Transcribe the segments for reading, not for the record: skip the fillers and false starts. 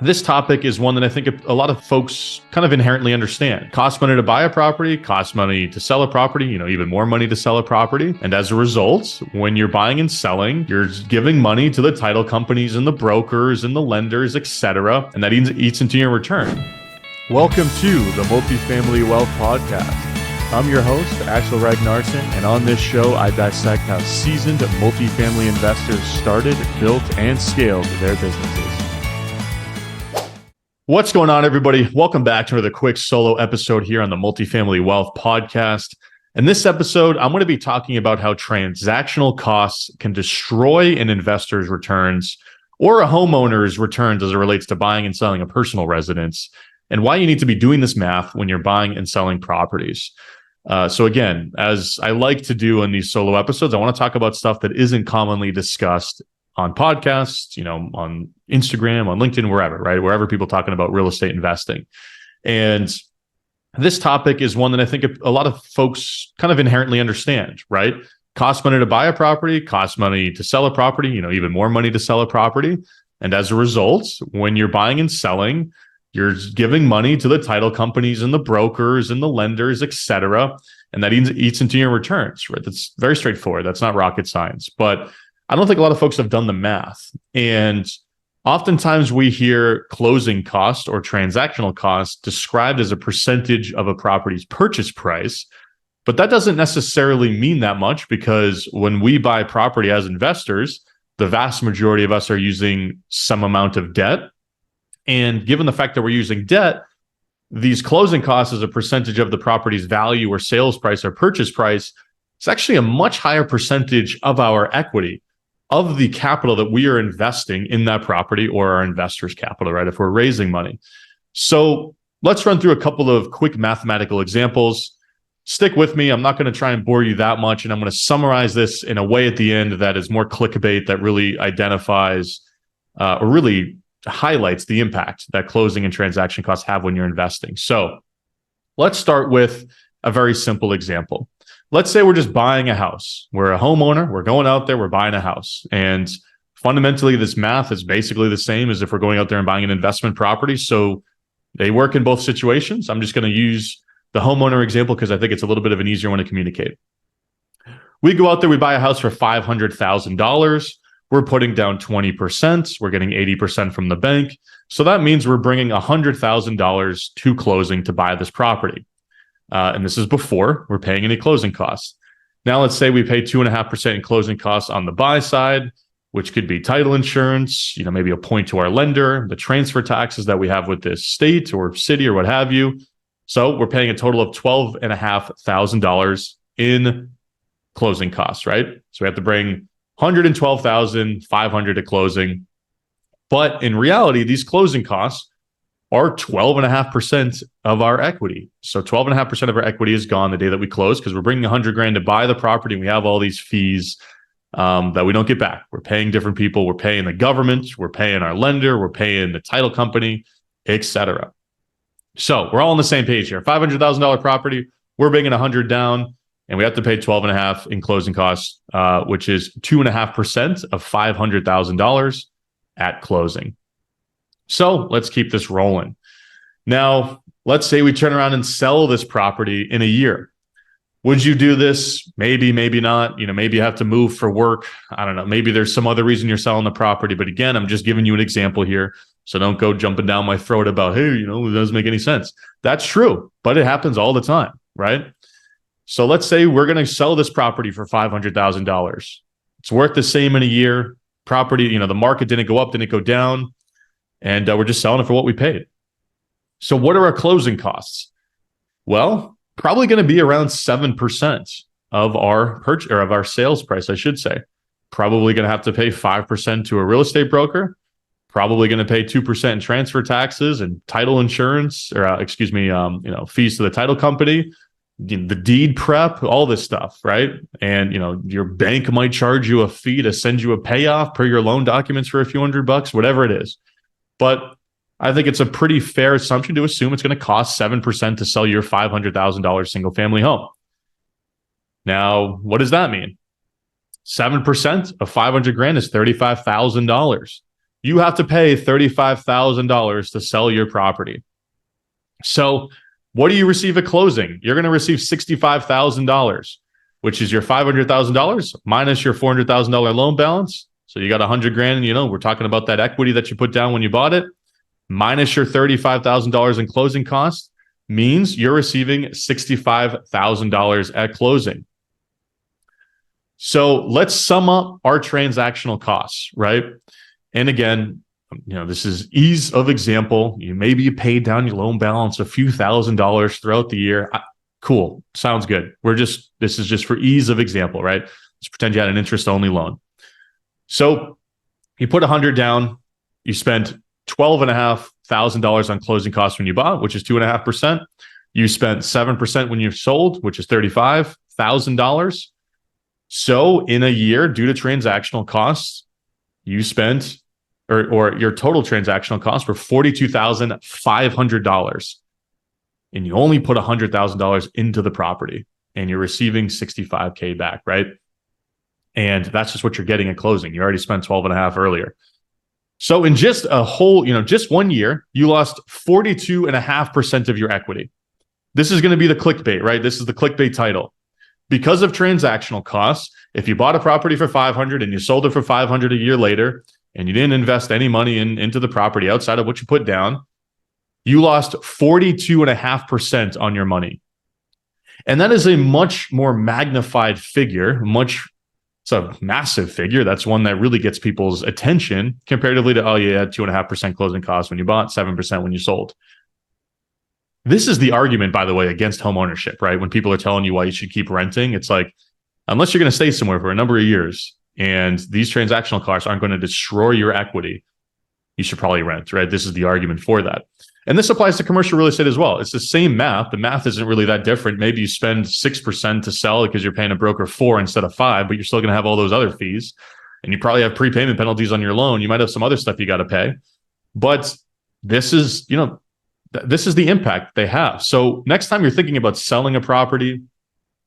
This topic is one that I think a lot of folks kind of inherently understand. Costs money to buy a property, costs money to sell a property, even more money to sell a property. And as a result, when you're buying and selling, you're giving money to the title companies and the brokers and the lenders, etc. And that eats into your return. Welcome to the Multifamily Wealth Podcast. I'm your host, Axel Ragnarsson, and on this show, I dissect how seasoned multifamily investors started, built, and scaled their businesses. What's going on, everybody? Welcome back to another quick solo episode here on the Multifamily Wealth Podcast. In this episode, I'm going to be talking about how transactional costs can destroy an investor's returns or a homeowner's returns as it relates to buying and selling a personal residence, and why you need to be doing this math when you're buying and selling properties. So again, as I like to do in these solo episodes, I want to talk about stuff that isn't commonly discussed on podcasts, on Instagram, on LinkedIn, wherever, right? Wherever people talking about real estate investing. And this topic is one that I think a lot of folks kind of inherently understand, right? Costs money to buy a property, costs money to sell a property, even more money to sell a property. And as a result, when you're buying and selling, you're giving money to the title companies and the brokers and the lenders, etc. And that eats into your returns, right? That's very straightforward. That's not rocket science. But I don't think a lot of folks have done the math. And oftentimes we hear closing cost or transactional cost described as a percentage of a property's purchase price. But that doesn't necessarily mean that much, because when we buy property as investors, the vast majority of us are using some amount of debt. And given the fact that we're using debt, these closing costs as a percentage of the property's value or sales price or purchase price, it's actually a much higher percentage of our equity, of the capital that we are investing in that property, or our investors' capital, right? If we're raising money. So let's run through a couple of quick mathematical examples. Stick with me. I'm not going to try and bore you that much. And I'm going to summarize this in a way at the end that is more clickbait, that really identifies or really highlights the impact that closing and transaction costs have when you're investing. So let's start with a very simple example. Let's say we're just buying a house. We're a homeowner. We're going out there. We're buying a house. And fundamentally, this math is basically the same as if we're going out there and buying an investment property. So they work in both situations. I'm just going to use the homeowner example because I think it's a little bit of an easier one to communicate. We go out there, we buy a house for $500,000. We're putting down 20%. We're getting 80% from the bank. So that means we're bringing $100,000 to closing to buy this property. And this is before we're paying any closing costs. Now, let's say we pay 2.5% in closing costs on the buy side, which could be title insurance, maybe a point to our lender, the transfer taxes that we have with this state or city or what have you. So we're paying a total of $12,500 in closing costs, right? So we have to bring $112,500 to closing. But in reality, these closing costs are 12.5% of our equity. So 12.5% of our equity is gone the day that we close, because we're bringing $100,000 to buy the property. And we have all these fees that we don't get back. We're paying different people. We're paying the government. We're paying our lender. We're paying the title company, etc. So we're all on the same page here. $500,000 property. We're bringing 100 down, and we have to pay 12.5 in closing costs, which is 2.5% of $500,000 at closing. So let's keep this rolling. Now, let's say we turn around and sell this property in a year. Would you do this? Maybe, maybe not. Maybe you have to move for work. I don't know. Maybe there's some other reason you're selling the property. But again, I'm just giving you an example here. So don't go jumping down my throat about, hey, it doesn't make any sense. That's true, but it happens all the time, right? So let's say we're going to sell this property for $500,000. It's worth the same in a year. Property, the market didn't go up, didn't go down. And we're just selling it for what we paid. So what are our closing costs? Well, probably going to be around 7% of our purchase, or of our sales price, I should say. Probably going to have to pay 5% to a real estate broker. Probably going to pay 2% in transfer taxes and title insurance, or fees to the title company, the deed prep, all this stuff, right? And your bank might charge you a fee to send you a payoff per your loan documents for a few $100, whatever it is. But I think it's a pretty fair assumption to assume it's going to cost 7% to sell your $500,000 single family home. Now, what does that mean? 7% of $500,000 is $35,000. you have to pay $35,000 to sell your property. So what do you receive at closing? You're going to receive $65,000, which is your $500,000 minus your $400,000 loan balance. So you got $100,000, and we're talking about that equity that you put down when you bought it, minus your $35,000 in closing costs, means you're receiving $65,000 at closing. So let's sum up our transactional costs, right? And again, this is ease of example. Maybe you paid down your loan balance a few $1,000s throughout the year. Cool. Sounds good. This is just for ease of example, right? Let's pretend you had an interest-only loan. So you put 100 down, you spent $12,500 on closing costs when you bought, which is 2.5%. You spent 7% when you sold, which is $35,000. So in a year, due to transactional costs, you spent, or your total transactional costs were $42,500. And you only put $100,000 into the property, and you're receiving $65,000 back, right? And that's just what you're getting at closing. You already spent 12.5 earlier. So in just a whole, just 1 year, you lost 42.5% of your equity. This is going to be the clickbait, right? This is the clickbait title. Because of transactional costs, if you bought a property for $500 and you sold it for $500 a year later, and you didn't invest any money into the property outside of what you put down, you lost 42.5% on your money. And that is a much more magnified figure, it's a massive figure. That's one that really gets people's attention comparatively to, oh, you had 2.5% closing costs when you bought, 7% when you sold. This is the argument, by the way, against home ownership, right? When people are telling you why you should keep renting, it's like, unless you're going to stay somewhere for a number of years and these transactional costs aren't going to destroy your equity, you should probably rent, right? This is the argument for that. And this applies to commercial real estate as well. It's the same math. The math isn't really that different. Maybe you spend 6% to sell because you're paying a broker 4 instead of 5, but you're still going to have all those other fees. And you probably have prepayment penalties on your loan. You might have some other stuff you got to pay. But this is, this is the impact they have. So next time you're thinking about selling a property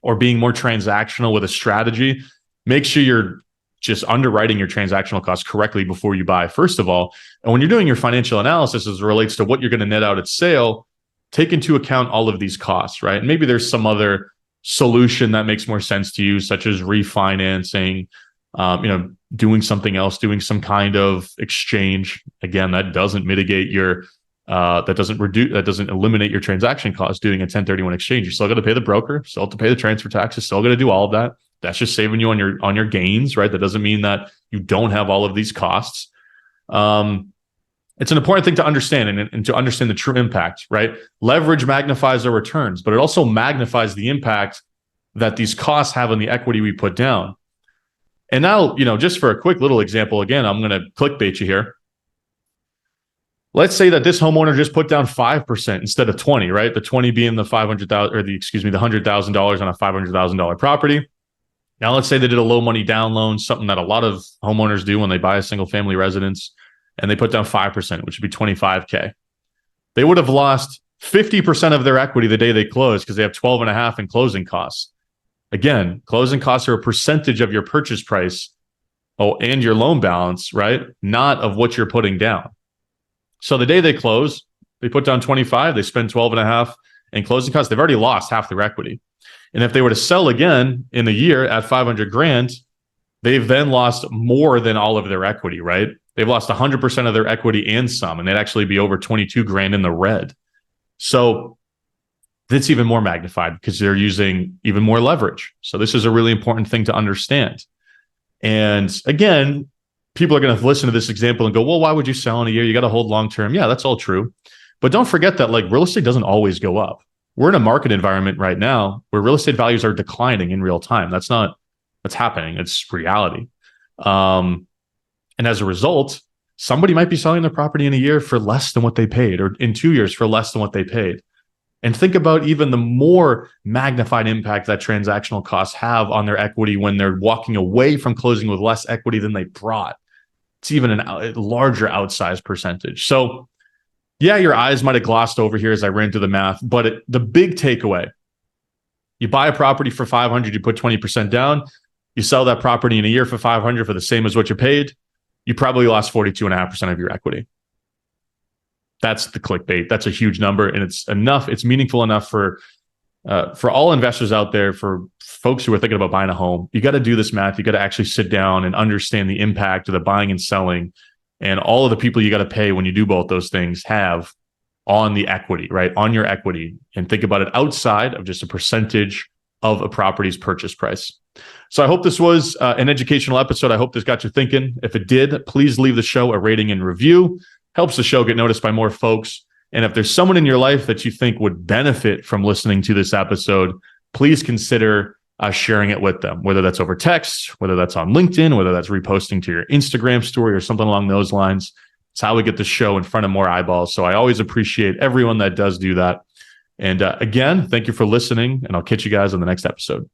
or being more transactional with a strategy, make sure you're just underwriting your transactional costs correctly before you buy, first of all. And when you're doing your financial analysis as it relates to what you're going to net out at sale, take into account all of these costs, right? And maybe there's some other solution that makes more sense to you, such as refinancing, doing something else, doing some kind of exchange. Again, that doesn't mitigate your that doesn't eliminate your transaction costs. Doing a 1031 exchange, you're still going to pay the broker, still have to pay the transfer taxes, still going to do all of that. That's just saving you on your gains, right? That doesn't mean that you don't have all of these costs. It's an important thing to understand and to understand the true impact, right? Leverage magnifies our returns, but it also magnifies the impact that these costs have on the equity we put down. And now, just for a quick little example, again, I'm going to clickbait you here. Let's say that this homeowner just put down 5% instead of 20, right? The 20 being the $500,000 or the $100,000 on a $500,000 property. Now, let's say they did a low money down loan, something that a lot of homeowners do when they buy a single family residence, and they put down 5%, which would be $25,000. They would have lost 50% of their equity the day they close because they have 12.5 in closing costs. Again, closing costs are a percentage of your purchase price, and your loan balance, right? Not of what you're putting down. So the day they close, they put down 25, they spend 12.5 in closing costs. They've already lost half their equity. And if they were to sell again in the year at $500,000, they've then lost more than all of their equity, right? They've lost 100% of their equity and some, and they'd actually be over $22,000 in the red. So that's even more magnified because they're using even more leverage. So this is a really important thing to understand. And again, people are going to listen to this example and go, well, why would you sell in a year? You got to hold long-term. Yeah, that's all true. But don't forget that real estate doesn't always go up. We're in a market environment right now where real estate values are declining in real time. That's not what's happening. It's reality. And as a result, somebody might be selling their property in a year for less than what they paid, or in 2 years for less than what they paid. And think about even the more magnified impact that transactional costs have on their equity when they're walking away from closing with less equity than they brought. It's even a larger outsized percentage. So yeah, your eyes might have glossed over here as I ran through the math, but the big takeaway, you buy a property for $500, you put 20% down, you sell that property in a year for $500 for the same as what you paid. you probably lost 42.5% of your equity. That's the clickbait. That's a huge number, and it's enough. It's meaningful enough for all investors out there, for folks who are thinking about buying a home. You got to do this math. You got to actually sit down and understand the impact of the buying and selling, and all of the people you got to pay when you do both those things have on the equity, right? On your equity, and think about it outside of just a percentage of a property's purchase price. So I hope this was an educational episode. I hope this got you thinking. If it did, please leave the show a rating and review. Helps the show get noticed by more folks. And if there's someone in your life that you think would benefit from listening to this episode, please consider sharing it with them, whether that's over text, whether that's on LinkedIn, whether that's reposting to your Instagram story or something along those lines. It's how we get the show in front of more eyeballs. So I always appreciate everyone that does do that. And again, thank you for listening, and I'll catch you guys on the next episode.